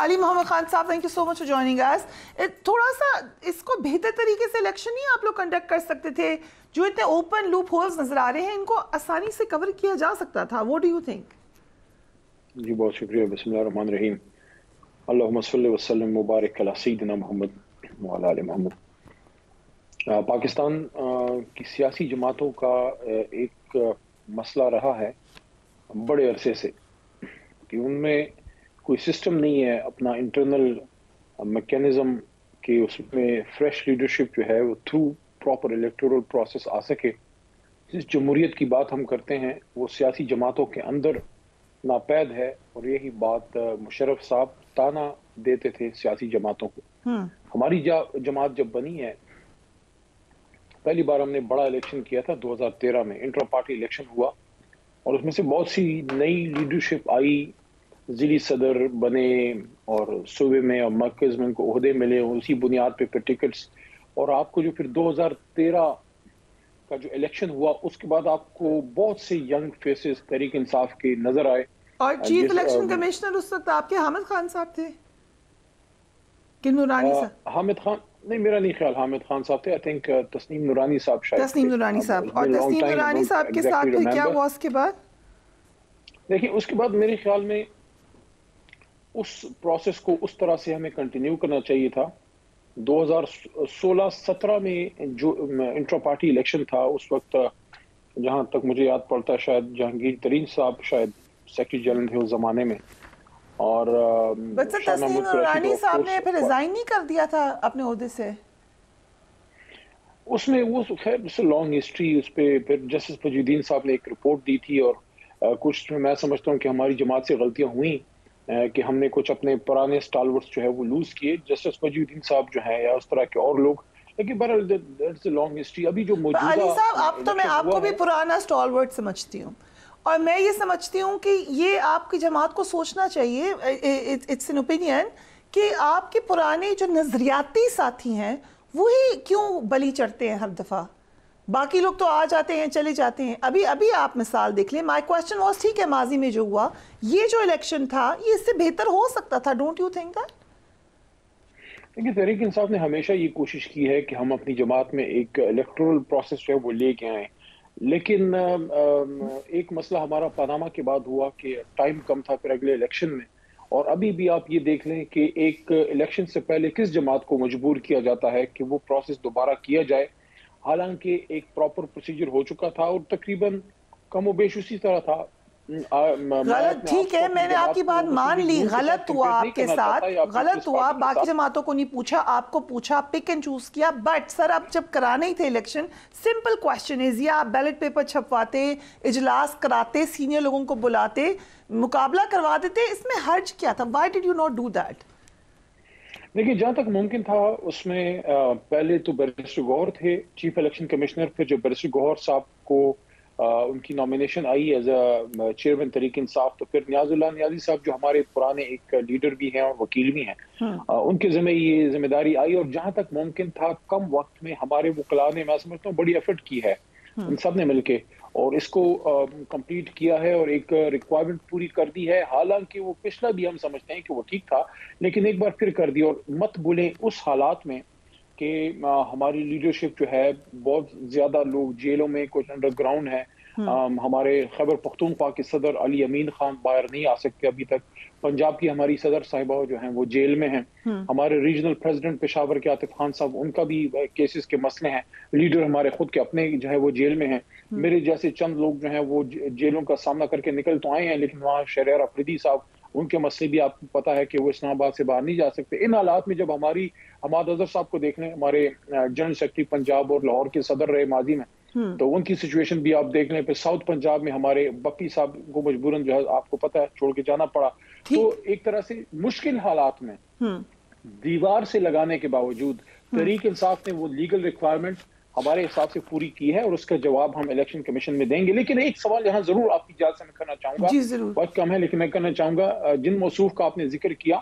Ali Muhammad Khan sahib, thank you so much for joining us. تھوڑا سا اس کو بہتر طریقے سے الیکشن نہیں آپ لوگ کنڈکٹ کر سکتے تھے؟ جو اتنے اوپن لوپ ہولز نظر آ رہے ہیں ان کو آسانی سے کور کیا جا سکتا تھا. What do you think? جی بہت شکریہ. بسم اللہ الرحمن الرحیم. اللہم صلی وسلم مبارک علی سیدنا محمد وعلی آل محمد. پاکستان کی سیاسی جماعتوں کا ایک مسئلہ رہا ہے بڑے عرصے سے کہ ان میں کوئی سسٹم نہیں ہے, اپنا انٹرنل میکینزم کہ اس میں فریش لیڈرشپ جو ہے وہ تھرو پراپر الیکٹورل پروسیس آ سکے. جس جمہوریت کی بات ہم کرتے ہیں وہ سیاسی جماعتوں کے اندر ناپید ہے, اور یہی بات مشرف صاحب تانا دیتے تھے سیاسی جماعتوں کو. ہماری جماعت جب بنی ہے, پہلی بار ہم نے بڑا الیکشن کیا تھا 2013 میں, انٹرا پارٹی الیکشن ہوا, اور اس میں سے بہت سی نئی لیڈرشپ آئی, ضلعی صدر بنے اور صوبے میں اور مرکز میں ان کو عہدے ملے, اسی بنیاد پہ ٹکٹس. اور آپ کو جو پھر 2013 کا جو الیکشن ہوا اس کے بعد آپ کو بہت سے ینگ فیسز تحریک انصاف کے نظر آئے. اور چیف الیکشن کمشنر اس وقت آپ کے حامد خان صاحب تھے کہ نورانی صاحب؟ حامد خان نہیں, میرا نہیں خیال حامد خان صاحب تھے. آئی تھنک تسنیم نورانی صاحب شاید. تسنیم نورانی صاحب. اور تسنیم نورانی صاحب کے ساتھ پھر کیا ہوا اس کے بعد؟ دیکھیں اس کے بعد میرے خیال میں اس پروسیس کو اس طرح سے ہمیں کنٹینیو کرنا چاہیے تھا. 2016-17 میں جو انٹرا پارٹی الیکشن تھا, اس وقت جہاں تک مجھے یاد پڑتا ہے شاید جہانگیر ترین صاحب شاید سیکرٹری جنرل تھے اس زمانے میں. اور تسنیم نورانی صاحب نے پھر ریزائن نہیں کر دیا تھا اپنے عہدے سے؟ اس میں وہ خیر لانگ ہسٹری, اس پہ پھر جسٹس فجی الدین صاحب نے ایک رپورٹ دی تھی, اور کچھ میں سمجھتا ہوں کہ ہماری جماعت سے غلطیاں ہوئیں کہ ہم نے کچھ اپنے پرانے اسٹالورٹس جو ہے وہ لوز کیے, جسٹس فجی الدین صاحب جو ہیں یا اس طرح کے اور لوگ. لیکن بہرحال دیٹس اے لانگ ہسٹری. ابھی جو موجودہ علی صاحب آپ تو, میں آپ کو بھی پرانا اسٹالورٹ سمجھتی ہوں, اور میں یہ سمجھتی ہوں کہ یہ آپ کی جماعت کو سوچنا چاہیے, اٹس این اوپینین, کہ آپ کے پرانے جو نظریاتی ساتھی ہیں وہی کیوں بلی چڑھتے ہیں ہر دفعہ؟ باقی لوگ تو آ جاتے ہیں چلے جاتے ہیں. ابھی آپ مثال دیکھ لیں. مائی کوسچن واز, ٹھیک ہے ماضی میں جو ہوا, یہ جو الیکشن تھا یہ اس سے بہتر ہو سکتا تھا. Don't you think that? دیکھیے تحریک انصاف نے ہمیشہ یہ کوشش کی ہے کہ ہم اپنی جماعت میں ایک الیکٹورل پروسیس جو ہے وہ لے کے آئیں. لیکن ایک مسئلہ ہمارا پاناما کے بعد ہوا کہ ٹائم کم تھا پھر اگلے الیکشن میں. اور ابھی بھی آپ یہ دیکھ لیں کہ ایک الیکشن سے پہلے کس جماعت کو مجبور کیا جاتا ہے کہ وہ پروسیس دوبارہ کیا جائے, حالانکہ ایک پراپر پروسیجر ہو چکا تھا اور تقریباً کم و بیش اسی طرح تھا. غلط, ٹھیک ہے میں نے آپ کی بات مان لی, غلط ہوا آپ کے ساتھ, غلط ہوا, باقی جماعتوں کو نہیں پوچھا, آپ کو پوچھا, پک اینڈ چوز کیا. بٹ سر اب جب کرانے ہی تھے الیکشن, سمپل کوشچن از, یا آپ بیلٹ پیپر چھپواتے, اجلاس کراتے, سینئر لوگوں کو بلاتے, مقابلہ کروا دیتے, اس میں حرج کیا تھا؟ Why did you not do that? دیکھیے جہاں تک ممکن تھا اس میں پہلے تو بیرسٹر گوہر تھے چیف الیکشن کمشنر, پھر جب بیرسٹر گوہر صاحب کو ان کی nomination I as a chairman Tehreek Insaf, تو پھر نیاز اللہ نیازی صاحب جو ہمارے پرانے ایک لیڈر بھی ہیں اور وکیل بھی ہیں, ان کے ذمہ یہ ذمہ داری آئی. اور جہاں تک ممکن تھا کم وقت میں ہمارے وکلاء نے, میں سمجھتا ہوں, بڑی ایفرٹ کی ہے ان سب نے مل کے, اور اس کو کمپلیٹ کیا ہے اور ایک ریکوائرمنٹ پوری کر دی ہے. حالانکہ وہ پچھلا بھی ہم سمجھتے ہیں کہ وہ ٹھیک تھا, لیکن ایک بار پھر کر دی. اور مت بھولیں اس حالات میں کہ ہماری لیڈرشپ جو ہے بہت زیادہ لوگ جیلوں میں, کچھ انڈر گراؤنڈ ہیں. ہمارے خیبر پختونخوا کے صدر علی امین خان باہر نہیں آ سکتے ابھی تک. پنجاب کی ہماری صدر صاحبہ جو ہیں وہ جیل میں ہیں. ہمارے ریجنل پریزیڈنٹ پشاور کے عاطف خان صاحب, ان کا بھی کیسز کے مسئلے ہیں. لیڈر ہمارے خود کے اپنے جو ہے وہ جیل میں ہیں. میرے جیسے چند لوگ جو ہیں وہ جیلوں کا سامنا کر کے نکل تو آئے ہیں, لیکن وہاں شہریار افریدی صاحب, ان کے مسئلے بھی آپ کو پتا ہے کہ وہ اسلام آباد سے باہر نہیں جا سکتے. ان حالات میں جب ہماری حماد اظہر صاحب کو دیکھ لیں, ہمارے جنرل سیکرٹری پنجاب اور لاہور کے صدر رہے ماضی میں, تو ان کی سچویشن بھی آپ دیکھ لیں. پھر ساؤتھ پنجاب میں ہمارے بپی صاحب کو مجبوراً جو ہے آپ کو پتا ہے چھوڑ کے جانا پڑا. تو ایک طرح سے مشکل حالات میں دیوار سے لگانے کے باوجود تحریک انصاف نے وہ لیگل ریکوائرمنٹ ہمارے حساب سے پوری کی ہے, اور اس کا جواب ہم الیکشن کمیشن میں دیں گے. لیکن ایک سوال یہاں ضرور آپ کی اجازت سے میں کرنا چاہوں گا, وقت کم ہے لیکن میں کرنا چاہوں گا. جن موصوف کا آپ نے ذکر کیا,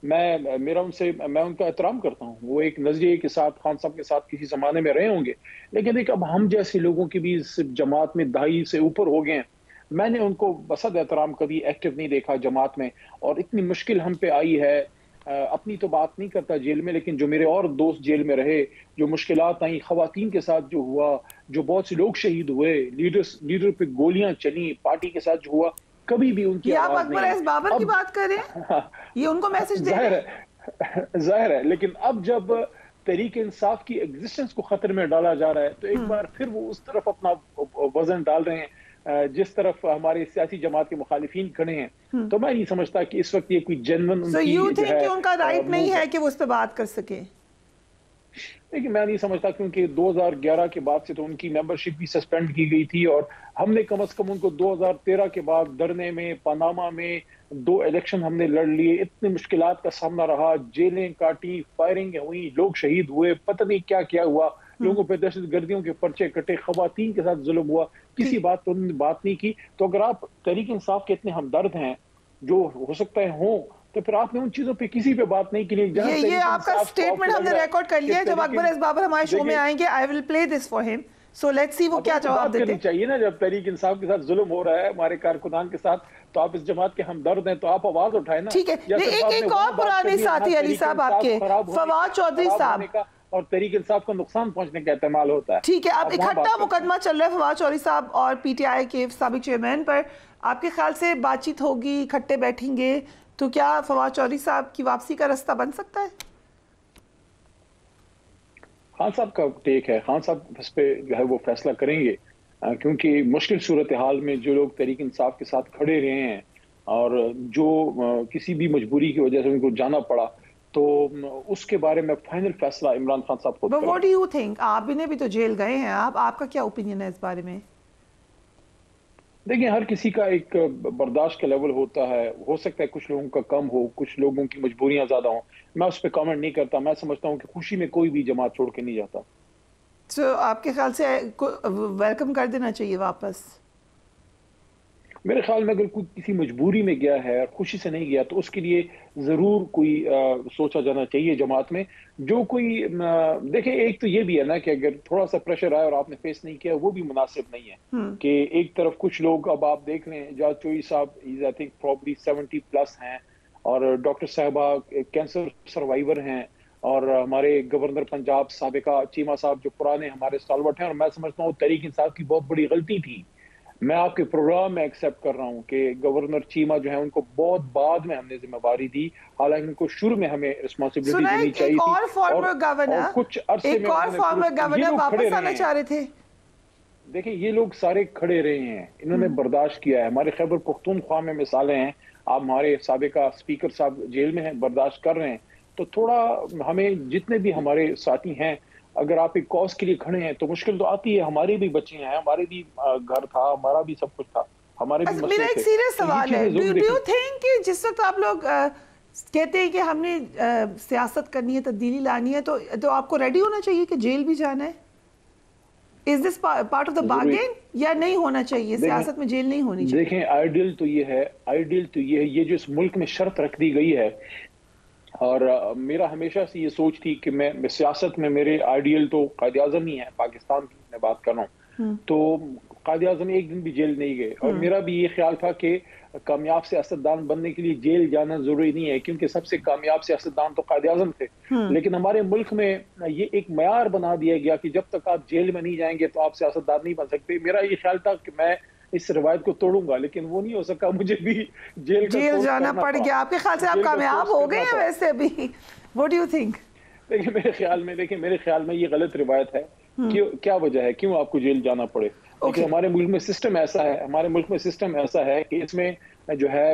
میں ان کا احترام کرتا ہوں. وہ ایک نظریے کے ساتھ خان صاحب کے ساتھ کسی زمانے میں رہے ہوں گے, لیکن ایک اب ہم جیسے لوگوں کی بھی اس جماعت میں دہائی سے اوپر ہو گئے ہیں. میں نے ان کو بصد احترام کبھی ایکٹیو نہیں دیکھا جماعت میں, اور اتنی مشکل ہم پہ آئی ہے اپنی تو بات نہیں کرتا جیل میں، لیکن جو میرے اور دوست جیل میں رہے، جو مشکلات آئیں، خواتین کے ساتھ جو ہوا، جو بہت سے لوگ شہید ہوئے، لیڈر پہ گولیاں چلی، پارٹی کے ساتھ جو ہوا، کبھی بھی ان کی یہ آپ آواز اکبر نہیں ایس بابر کی بات کر رہے ہیں، یہ ان کو میسج دے رہے ہیں؟ ظاہر ہے، لیکن اب جب تحریک انصاف کی ایگزسٹنس کو خطرے میں ڈالا جا رہا ہے تو ایک بار پھر وہ اس طرف اپنا وزن ڈال رہے ہیں جس طرف ہمارے سیاسی جماعت کے مخالفین کھڑے ہیں. تو میں نہیں سمجھتا کہ اس وقت یہ کوئی جنون ان کی جو ہے ان کا رائٹ نہیں ہے کہ وہ اس پہ بات کر سکے. لیکن میں نہیں سمجھتا، کیونکہ 2011 کے بعد سے تو ان کی ممبرشپ بھی سسپینڈ کی گئی تھی، اور ہم نے کم از کم ان کو 2013 کے بعد دھرنے میں، پاناما میں 2 الیکشن ہم نے لڑ لیے، اتنے مشکلات کا سامنا رہا، جیلیں کاٹی، فائرنگ ہوئی، لوگ شہید ہوئے، پتہ نہیں کیا کیا ہوا، لوگوں پہ دہشت گردیوں کے پرچے کٹے، خواتین کے ساتھ ظلم ہوا، کسی بات پر انہوں نے بات نہیں کی. تو اگر آپ تحریک انصاف کے اتنے ہمدرد ہیں، جو ہو سکتا ہے ہوں، تو پھر آپ نے ان چیزوں پہ کسی پہ بات نہیں کی. یہ آپ کا سٹیٹمنٹ ہم نے ریکارڈ کر لیا ہے. جب اکبر ایس بابر ہمارے شو میں آئیں گے I will play this for him. So let's see وہ کیا جواب دیتے ہیں. چاہیے نا، جب تحریک انصاف کے ساتھ ظلم ہو رہا ہے ہمارے کارکنان کے ساتھ، تو آپ اس جماعت کے ہمدرد ہیں تو آپ آواز اٹھائیں نا. ٹھیک ہے، ایک اور پرانے ساتھی علی صاحب آپ کے، فواد چودھری صاحب، اور تحریک انصاف کو نقصان پہنچنے کا احتمال ہوتا ہے. ٹھیک ہے، اب اکٹھا مقدمہ چل رہا ہے فواد چودھری صاحب اور پی ٹی آئی کے سابق چیئرمین پر. آپ کے خیال سے بات چیت ہوگی، اکٹھے بیٹھیں گے تو کیا فواد چودھری صاحب کی واپسی کا راستہ بن سکتا ہے؟ خان صاحب کا ٹیک ہے، خان صاحب اس پہ جو ہے وہ فیصلہ کریں گے، کیونکہ مشکل صورتحال میں جو لوگ تحریک انصاف کے ساتھ کھڑے رہے ہیں اور جو کسی بھی مجبوری کی وجہ سے ان کو جانا پڑا، تو اس کے بارے میں فائنل فیصلہ عمران خان صاحب خود کریں. What do you think؟ آپ بھی تو جیل گئے ہیں، آپ کا کیا اوپینین ہے اس بارے میں؟ دیکھیں، ہر کسی کا ایک برداشت کا لیول ہوتا ہے، ہو سکتا ہے کچھ لوگوں کا کم ہو، کچھ لوگوں کی مجبوریاں زیادہ ہوں. میں اس پہ کامنٹ نہیں کرتا. میں سمجھتا ہوں کہ خوشی میں کوئی بھی جماعت چھوڑ کے نہیں جاتا. تو آپ کے خیال سے ویلکم کر دینا چاہیے واپس؟ میرے خیال میں اگر کوئی کسی مجبوری میں گیا ہے، خوشی سے نہیں گیا، تو اس کے لیے ضرور کوئی سوچا جانا چاہیے جماعت میں. جو کوئی دیکھیں، ایک تو یہ بھی ہے نا کہ اگر تھوڑا سا پریشر آیا اور آپ نے فیس نہیں کیا، وہ بھی مناسب نہیں ہے. کہ ایک طرف کچھ لوگ، اب آپ دیکھ لیں، جاج چوئی صاحب I think probably 70+ ہیں، اور ڈاکٹر صاحبہ کینسر سروائیور ہیں، اور ہمارے گورنر پنجاب سابقہ چیمہ صاحب جو پرانے ہمارے اسٹالورٹ ہیں. اور میں سمجھتا ہوں تحریک انصاف کی بہت بڑی غلطی تھی. میں آپ کے پروگرام میں ایکسیپٹ کر رہا ہوں کہ گورنر چیمہ جو ہے ان کو بہت بعد میں ہم نے ذمہ داری دی، حالانکہ ان کو شروع میں ہمیں رسپانسبلٹی دینی چاہیے تھی. اور فارمر گورنر، کچھ عرصے میں واپس آنا چاہ رہے تھے. دیکھیں، یہ لوگ سارے کھڑے رہے ہیں، انہوں نے برداشت کیا ہے. ہمارے خیبر پختونخوا میں مثالیں ہیں، آپ ہمارے سابقہ اسپیکر صاحب جیل میں ہیں، برداشت کر رہے ہیں. تو تھوڑا ہمیں جتنے بھی ہمارے ساتھی ہیں، اگر آپ ایک کاز کے لیے کھڑے ہیں تو مشکل تو آتی ہے. ہمارے بھی بچے ہیں، ہمارے بھی گھر تھا، ہمارا بھی سب کچھ تھا، ہمارے بھی مسئلے تھے. میرا ایک سیریس سوال ہے، ڈو یو تھنک کہ جس وقت آپ لوگ کہتے ہیں کہ ہم نے سیاست کرنی ہے، تبدیلی لانی ہے، تو آپ کو ریڈی ہونا چاہیے کہ جیل بھی جانا ہے؟ Is this part of the bargain یا نہیں ہونا چاہیے؟ سیاست میں جیل نہیں ہونی چاہیے. دیکھیں، آئیڈیل تو یہ ہے یہ جو اس ملک میں شرط رکھ دی گئی ہے، اور میرا ہمیشہ سے یہ سوچ تھی کہ میں سیاست میں میرے آئیڈیل تو قائد اعظم ہی ہے. پاکستان کی میں بات کر رہا ہوں، تو قائد اعظم ایک دن بھی جیل نہیں گئے. اور میرا بھی یہ خیال تھا کہ کامیاب سیاستدان بننے کے لیے جیل جانا ضروری نہیں ہے، کیونکہ سب سے کامیاب سیاستدان تو قائد اعظم تھے. لیکن ہمارے ملک میں یہ ایک معیار بنا دیا گیا کہ جب تک آپ جیل میں نہیں جائیں گے تو آپ سیاستدان نہیں بن سکتے. میرا یہ خیال تھا کہ میں اس روایت کو توڑوں گا، لیکن وہ نہیں ہو سکا. مجھے بھی جیل جانا پڑ گیا. آپ کے خیال سے آپ کامیاب ہو گئے ہیں ویسے ابھی؟ What do you think؟ دیکھیں، میرے خیال میں یہ غلط روایت ہے. کیا وجہ ہے کیوں آپ کو جیل جانا پڑے؟ لیکن ہمارے ملک میں سسٹم ایسا ہے کہ اس میں جو ہے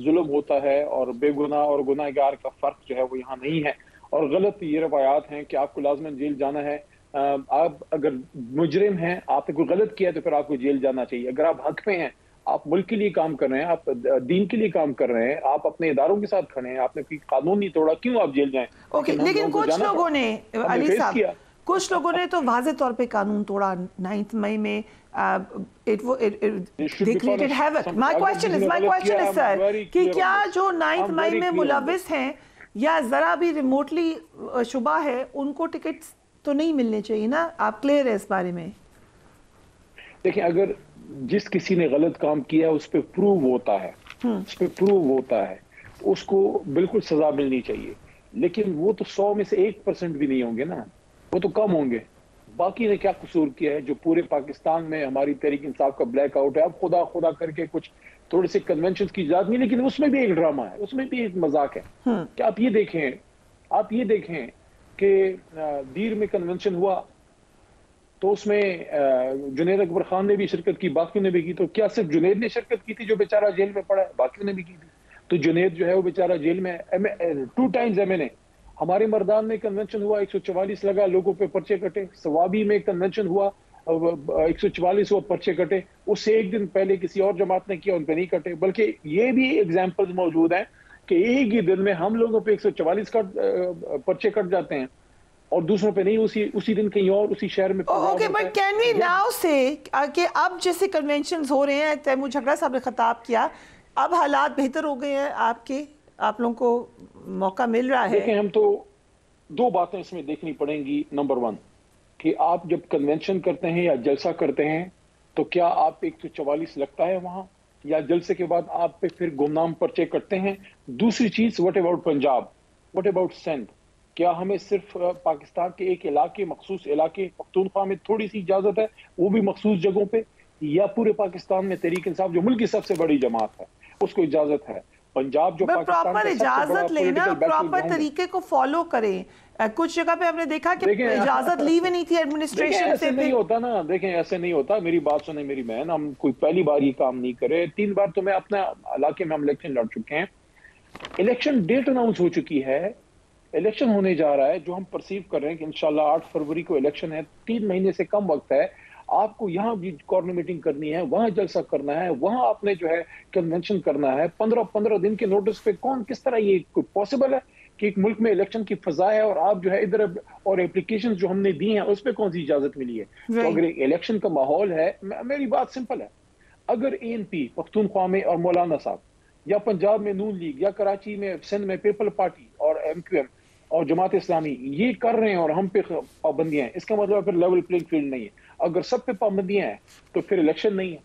ظلم ہوتا ہے، اور بے گناہ اور گناہ گار کا فرق جو ہے وہ یہاں نہیں ہے. اور غلط یہ روایات ہیں کہ آپ کو لازماً جیل جانا ہے. آپ اگر مجرم ہیں، آپ نے کوئی غلط کیا تو پھر آپ کو جیل جانا چاہیے. اگر آپ حق میں ہیں، آپ ملک کے لیے کام کر رہے ہیں، آپ دین کے لیے کام کر رہے ہیں، آپ اپنے اداروں کے ساتھ کھڑے ہیں، آپ نے کوئی قانون نہیں توڑا، کیوں آپ جیل جائیں؟ لیکن کچھ لوگوں نے، علی صاحب، کچھ لوگوں نے تو واضح طور پہ قانون توڑا. 9 مئی میں they created havoc. My question is sir کہ کیا جو 9 مئی میں ملوث ہیں یا ذرا بھی ریموٹلی شبہ ہے، ان کو ٹکٹس تو نہیں ملنے چاہیے نا؟ آپ کلیئر ہے اس بارے میں؟ دیکھیں، اگر جس کسی نے غلط کام کیا ہے اس پہ پروو ہوتا ہے، اس کو بالکل سزا ملنی چاہیے، لیکن وہ تو 100 میں سے 1% بھی نہیں ہوں گے نا، وہ تو کم ہوں گے۔ باقی نے کیا قصور کیا ہے جو پورے پاکستان میں ہماری تحریک انصاف کا بلیک آؤٹ ہے؟ اب خدا خدا کر کے کچھ تھوڑے سے کنونشنز کی اجازت نہیں، لیکن اس میں بھی ایک ڈرامہ ہے، اس میں بھی ایک مذاق ہے کہ آپ یہ دیکھیں کہ دیر میں کنونشن ہوا تو اس میں جنید اکبر خان نے بھی شرکت کی، باقیوں نے بھی کی، تو کیا صرف جنید نے شرکت کی تھی جو بیچارہ جیل میں پڑا ہے؟ باقیوں نے بھی کی تھی۔ تو جنید جو ہے وہ بیچارہ جیل میں 2 ٹائمز MNA، ہمارے مردان میں کنونشن ہوا 144 لگا، لوگوں پہ پرچے کٹے، سوابی میں کنونشن ہوا 144 ہوا، پرچے کٹے، اس سے ایک دن پہلے کسی اور جماعت نے کیا، ان پہ نہیں کٹے۔ بلکہ یہ بھی ایگزامپلز موجود ہیں کہ ایک ہی دن میں ہم لوگوں پہ 144 کا پرچے کٹ جاتے ہیں اور دوسروں پہ نہیں، اسی دن کہیں اور اسی شہر میں۔ Okay, but can we now say کہ اب جیسے کنونشنز ہو رہے ہیں، تیمور جھگڑا صاحب نے خطاب کیا، اب حالات بہتر ہو گئے ہیں، آپ لوگوں کو موقع مل رہا ہے؟ دیکھیں، ہم تو 2 باتیں اس میں دیکھنی پڑیں گی۔ نمبر 1 کہ آپ جب کنونشن کرتے ہیں یا جلسہ کرتے ہیں تو کیا آپ 144 لگتا ہے وہاں، یا جلسے کے بعد آپ پہ پھر گمنام پرچے کٹتے ہیں؟ دوسری چیز، what about Punjab, what about Sindh? کیا ہمیں صرف پاکستان کے ایک علاقے، مخصوص علاقے پختونخوا میں تھوڑی سی اجازت ہے، وہ بھی مخصوص جگہوں پہ، یا پورے پاکستان میں تحریک انصاف جو ملک کی سب سے بڑی جماعت ہے اس کو اجازت ہے؟ پنجاب جو پاکستان کا سب سے بڑا اجازت لینا، پراپر طریقے کو فالو کریں۔ کچھ جگہ پہ ہم نے دیکھا کہ اجازت لی ہوئی نہیں تھی ایڈمنسٹریشن سے۔ ایسے نہیں ہوتا نا، دیکھیں ایسے نہیں ہوتا، میری بات سنیں میری بہن، ہم کوئی پہلی بار یہ کام نہیں کرے، 3 بار تو میں اپنے علاقے میں ہم الیکشن لڑ چکے ہیں، الیکشن ڈیٹ اناؤنس ہو چکی ہے، الیکشن ہونے جا رہا ہے، جو ہم پرسیو کر رہے ہیں کہ انشاءاللہ 8 فروری کو الیکشن ہے، 3 مہینے سے کم وقت ہے، آپ کو یہاں بھی کارنر میٹنگ کرنی ہے، وہاں جلسہ کرنا ہے، وہاں آپ نے جو ہے کنونشن کرنا ہے، 15 دن کے نوٹس پہ کس طرح یہ پاسبل ہے کہ ایک ملک میں الیکشن کی فضا ہے اور آپ جو ہے ادھر، اور اپلیکیشن جو ہم نے دی ہیں اس پہ کون سی اجازت ملی ہے؟ تو اگر الیکشن کا ماحول ہے، میری بات سمپل ہے، اگر ANP پختونخوا میں اور مولانا صاحب، یا پنجاب میں نون لیگ، یا کراچی میں سندھ میں پیپل پارٹی اور MQM اور جماعت اسلامی یہ کر رہے ہیں اور ہم پہ پابندیاں ہیں، اس کا مطلب پھر لیول پلینگ فیلڈ نہیں ہے۔ اگر سب پہ پابندیاں ہیں تو پھر الیکشن نہیں ہے۔